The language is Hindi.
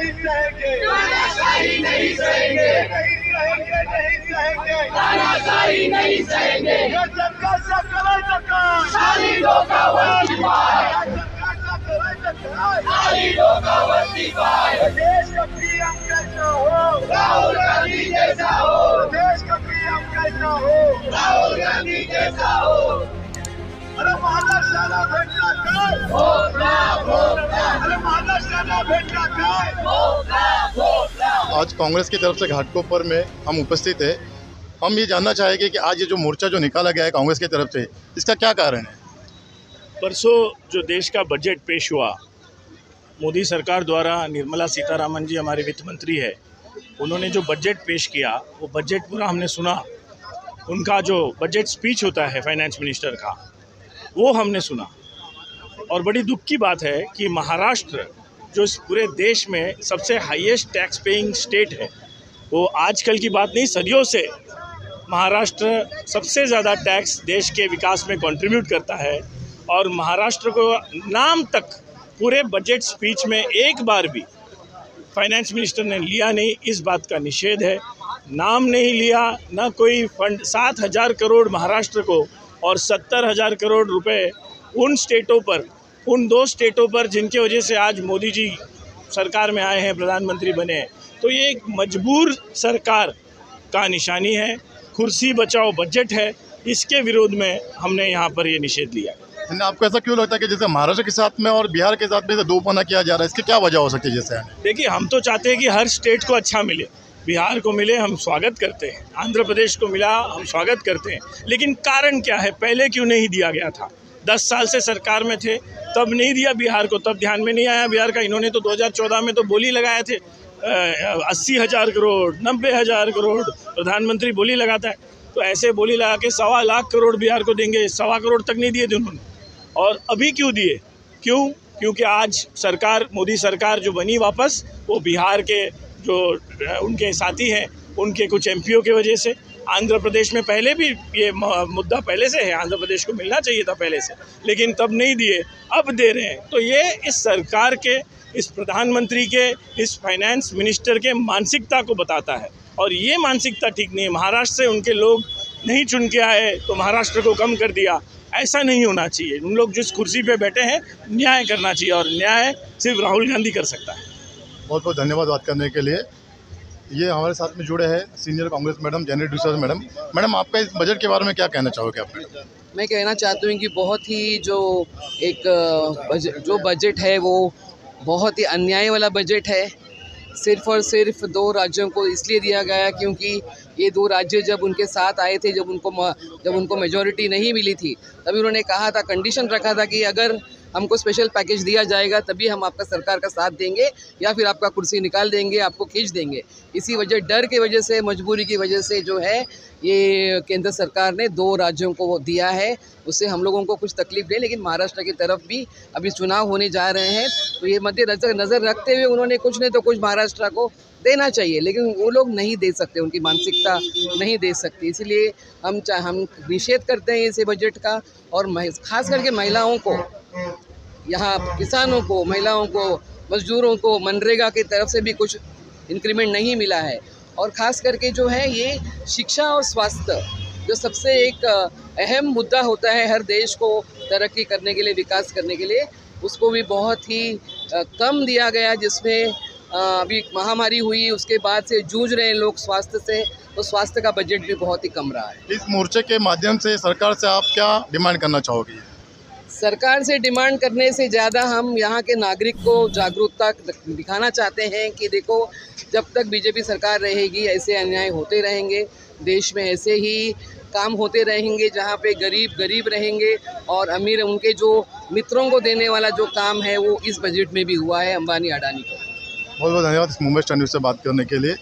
नहीं सहेंगे, तानाशाही नहीं सहेंगे, नहीं सहेंगे, नहीं सहेंगे, तानाशाही नहीं सहेंगे। देश का पीएम कैसा हो, राहुल गांधी जैसा हो। देश का पीएम कैसा हो, राहुल गांधी जैसा हो। अरे महाराष्ट्राला भेटला काय, अरे महाराष्ट्राला भेटला काय। आज कांग्रेस की तरफ से घाटकोपर में हम उपस्थित है। हम ये जानना चाहेंगे कि आज ये जो मोर्चा जो निकाला गया है कांग्रेस की तरफ से, इसका क्या कारण है? परसों जो देश का बजट पेश हुआ, मोदी सरकार द्वारा, निर्मला सीतारामन जी हमारे वित्त मंत्री है, उन्होंने जो बजट पेश किया वो बजट पूरा हमने सुना। उनका जो बजट स्पीच होता है फाइनेंस मिनिस्टर का, वो हमने सुना। और बड़ी दुख की बात है कि महाराष्ट्र जो इस पूरे देश में सबसे हाईएस्ट टैक्स पेइंग स्टेट है, वो आजकल की बात नहीं, सदियों से महाराष्ट्र सबसे ज़्यादा टैक्स देश के विकास में कंट्रीब्यूट करता है। और महाराष्ट्र को नाम तक पूरे बजट स्पीच में एक बार भी फाइनेंस मिनिस्टर ने लिया नहीं, इस बात का निषेध है। नाम नहीं लिया, ना कोई फंड। 7,000 करोड़ महाराष्ट्र को और 70,000 करोड़ रुपए उन स्टेटों पर, उन 2 स्टेटों पर जिनकी वजह से आज मोदी जी सरकार में आए हैं, प्रधानमंत्री बने हैं। तो ये एक मजबूर सरकार का निशानी है, कुर्सी बचाओ बजट है, इसके विरोध में हमने यहाँ पर ये निषेध लिया। आपको ऐसा क्यों लगता है कि जैसे महाराष्ट्र के साथ में और बिहार के साथ में दोपना किया जा रहा है, इसकी क्या वजह हो सकती है? जैसे देखिए, हम तो चाहते हैं कि हर स्टेट को अच्छा मिले। बिहार को मिले, हम स्वागत करते हैं। आंध्र प्रदेश को मिला, हम स्वागत करते हैं। लेकिन कारण क्या है, पहले क्यों नहीं दिया गया था? 10 साल से सरकार में थे, तब नहीं दिया बिहार को, तब ध्यान में नहीं आया बिहार का। इन्होंने तो 2014 में तो बोली लगाए थे 80,000 करोड़, 90,000 करोड़, प्रधानमंत्री बोली लगाता है। तो ऐसे बोली लगा के 1.25 लाख करोड़ बिहार को देंगे, 1.25 करोड़ तक नहीं दिए थे उन्होंने। और अभी क्यों दिए? क्योंकि आज सरकार, मोदी सरकार जो बनी वापस, वो बिहार के जो उनके साथी हैं, उनके कुछ एमपीओ की वजह से। आंध्र प्रदेश में पहले भी ये मुद्दा पहले से है, आंध्र प्रदेश को मिलना चाहिए था पहले से, लेकिन तब नहीं दिए, अब दे रहे हैं। तो ये इस सरकार के, इस प्रधानमंत्री के, इस फाइनेंस मिनिस्टर के मानसिकता को बताता है। और ये मानसिकता ठीक नहीं है। महाराष्ट्र से उनके लोग नहीं चुन के आए तो महाराष्ट्र को कम कर दिया, ऐसा नहीं होना चाहिए। उन लोग जिस कुर्सी पे बैठे हैं, न्याय करना चाहिए, और न्याय सिर्फ राहुल गांधी कर सकता है। बहुत बहुत धन्यवाद बात करने के लिए। ये हमारे साथ में जुड़े हैं senior Congress madam Janet D'Souza madam. Madam, आपका इस बजट के बारे में क्या कहना चाहोगे आप? मैं कहना चाहती हूँ कि बहुत ही जो बजट है वो बहुत ही अन्याय वाला बजट है। सिर्फ और सिर्फ 2 राज्यों को इसलिए दिया गया क्योंकि ये 2 राज्य जब उनके साथ आए थे, जब उनको मेजॉरिटी नहीं मिली थी, तभी उन्होंने कहा था, कंडीशन रखा था कि अगर हमको स्पेशल पैकेज दिया जाएगा तभी हम आपका सरकार का साथ देंगे, या फिर आपका कुर्सी निकाल देंगे, आपको खींच देंगे। इसी डर की वजह से, मजबूरी की वजह से जो है ये केंद्र सरकार ने 2 राज्यों को दिया है। उससे हम लोगों को कुछ तकलीफ नहीं, लेकिन महाराष्ट्र की तरफ भी अभी चुनाव होने जा रहे हैं, तो ये नज़र रखते हुए उन्होंने कुछ नहीं तो कुछ महाराष्ट्र को देना चाहिए, लेकिन वो लोग नहीं दे सकते, उनकी मानसिकता नहीं दे सकती। इसीलिए हम निषेध करते हैं इस बजट का। और खास करके महिलाओं को, यहाँ किसानों को, महिलाओं को, मजदूरों को मनरेगा की तरफ से भी कुछ इंक्रीमेंट नहीं मिला है। और ख़ास करके जो है ये शिक्षा और स्वास्थ्य, जो सबसे एक अहम मुद्दा होता है हर देश को तरक्की करने के लिए, विकास करने के लिए, उसको भी बहुत ही कम दिया गया। जिसमें अभी महामारी हुई, उसके बाद से जूझ रहे हैं लोग स्वास्थ्य से, तो स्वास्थ्य का बजट भी बहुत ही कम रहा है। इस मोर्चे के माध्यम से सरकार से आप क्या डिमांड करना चाहोगे? सरकार से डिमांड करने से ज़्यादा हम यहाँ के नागरिक को जागरूकता दिखाना चाहते हैं कि देखो, जब तक बीजेपी सरकार रहेगी ऐसे अन्याय होते रहेंगे, देश में ऐसे ही काम होते रहेंगे, जहाँ पे गरीब गरीब रहेंगे और अमीर उनके जो मित्रों को देने वाला जो काम है वो इस बजट में भी हुआ है, अंबानी अडानी को। बहुत बहुत धन्यवाद इस मुंबई स्टार न्यूज़ से बात करने के लिए।